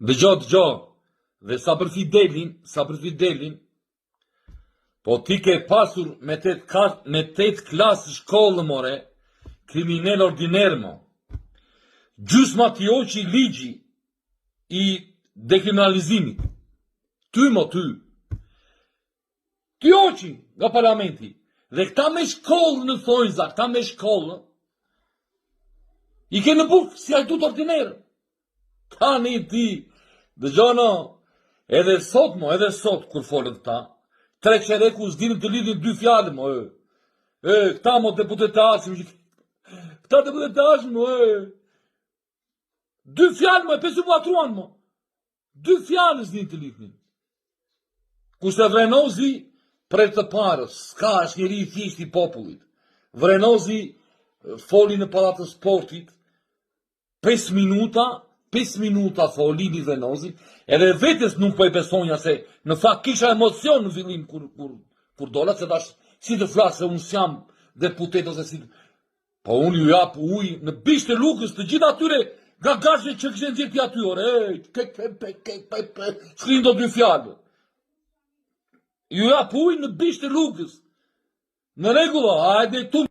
Dëgjo, dhe sa për Fidelin, po ti ke pasur me 8 klasë shkollë, more, kriminel ordiner, mo. Gjysma ti oqi ligji i dekriminalizimit. Ty, mo, ty. Ti oqi nga parlamenti. Dhe këta me shkollë në thonjza, këta me shkollë, i ke në bukë si ajdut ordiner. Ta një ti, dëgjono, edhe sot, kur folën këta, 3 qereku s'dinë të lidhin 2 fjallë, mo, këta, mo, deputetashëm, këta deputetashëm, mo, 2 fjallë, mo, e pesu patruan, mo, 2 fjallë s'dinë të lidhin. Kurse Vrenozi, për të parës, s'ka është njeri i thjesht i popullit. Vrenozi foli në Pallatin e Sportit, 5 minuta foli një Vrenozi, edhe vetës nuk po e besonja se në fakt kisha emocion në fillim kur dola, se tash si të flasë se unë s'jam deputet ose si. Po unë ju jap ujë në bishtë e Lukës të gjithë atyre nga gazhe që këshen gjithë aty ore, shkrin do 2 fjallë. Ju jap ujë në bishtë e Lukës. Në regullo, hajde tu